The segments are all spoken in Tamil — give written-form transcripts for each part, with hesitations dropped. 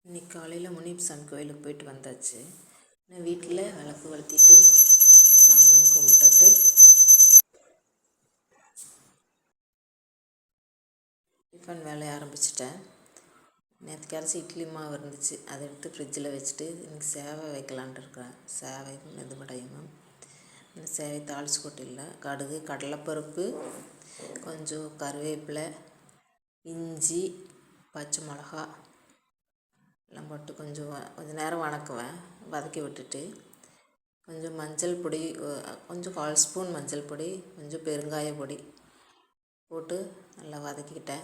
இன்றைக்கி காலையில் முனியப்ப சாமி கோயிலுக்கு போயிட்டு வந்தாச்சு. நான் வீட்டில் விளக்கு வளர்த்திட்டு சாமியை கும்பிட்டுட்டு டிஃபன் வேலையை ஆரம்பிச்சிட்டேன். நேற்றுக்கு அரைச்சி இட்லி மாவு இருந்துச்சு, அதை எடுத்து ஃப்ரிட்ஜில் வச்சுட்டு இன்றைக்கி சேவை வைக்கலான்ட்டு இருக்கிறேன். சேவை மெதுவடையும் இந்த சேவை தாளிச்சு கொட்டிடல. கடுகு, கடலைப்பருப்பு, கொஞ்சம் கருவேப்பிலை, இஞ்சி, பச்சை மிளகா எல்லாம் போட்டு கொஞ்சம் நேரம் வதக்கி விட்டுட்டு கொஞ்சம் மஞ்சள் பொடி, கொஞ்சம் 1/4 ஸ்பூன் மஞ்சள் பொடி, கொஞ்சம் பெருங்காய பொடி போட்டு நல்லா வதக்கிக்கிட்டேன்.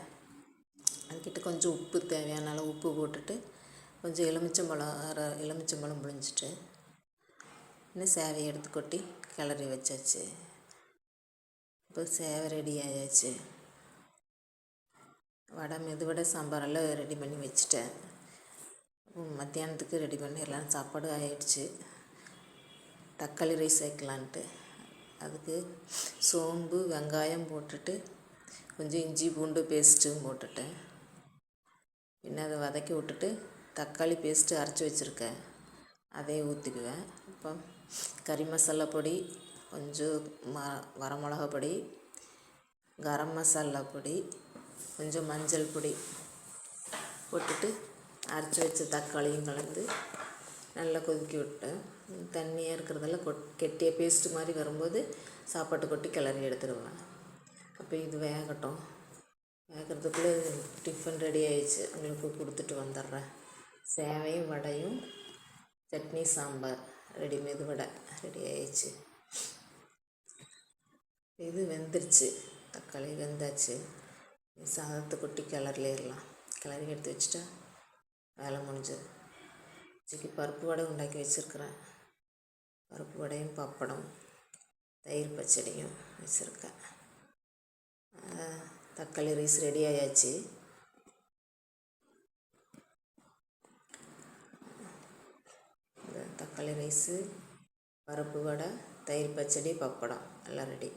அதுக்கிட்ட கொஞ்சம் உப்பு, தேவையான அளவு உப்பு போட்டுட்டு கொஞ்சம் எலுமிச்சம்பழம் புழிஞ்சிட்டு இன்னும் சேவையை எடுத்து கொட்டி கிளறி வச்சாச்சு. இப்போ சேவை ரெடி ஆயாச்சு. மெதுவடை சாம்பாரெல்லாம் ரெடி பண்ணி வச்சுட்டேன். மத்தியானத்துக்கு ரெடி பண்ணிடலாம். சாப்பாடு ஆயிடுச்சு. தக்காளி ரைஸ் வைக்கலான்ட்டு அதுக்கு சோம்பு, வெங்காயம் போட்டுட்டு கொஞ்சம் இஞ்சி பூண்டு பேஸ்ட்டும் போட்டுட்டேன். பின்ன அதை வதக்கி விட்டுட்டு தக்காளி பேஸ்ட்டு அரைச்சி வச்சுருக்கேன், அதையும் ஊற்றிக்குவேன். இப்போ கறி மசாலா பொடி, கொஞ்சம் வரமிளகா பொடி, கரம் மசாலா பொடி, கொஞ்சம் மஞ்சள் பொடி போட்டுட்டு அரைச்சி வச்ச தக்காளியும் கலந்து நல்லா கொதிக்க விட்டேன். தண்ணியாக இருக்கிறதெல்லாம் கெட்டிய பேஸ்ட்டு மாதிரி வரும்போது சாப்பாட்டு கொட்டி கிளறி எடுத்துடுவேன். அப்போ இது வேகட்டும். வேகிறதுக்குள்ளே டிஃபன் ரெடி ஆயிடுச்சு, உங்களுக்கு கொடுத்துட்டு வந்துடுறேன். சேவையும் வடையும் சட்னி சாம்பார் மெதுவடை ரெடி ஆயிடுச்சு. இது வெந்துருச்சு, தக்காளி வெந்தாச்சு. சாதத்தை கொட்டி கிளறிடலாம். கிளறி எடுத்து வச்சுட்டா வேலை முடிஞ்சது. பருப்பு வடை உண்டாக்கி வச்சுருக்கிறேன். பருப்பு வடையும் பப்படம், தயிர் பச்சடியும் வச்சுருக்கேன். தக்காளி ரைஸ் ரெடி ஆயாச்சு. தக்காளி ரைஸு, பருப்பு வடை, தயிர் பச்சடி, பப்படம் எல்லாம் ரெடி.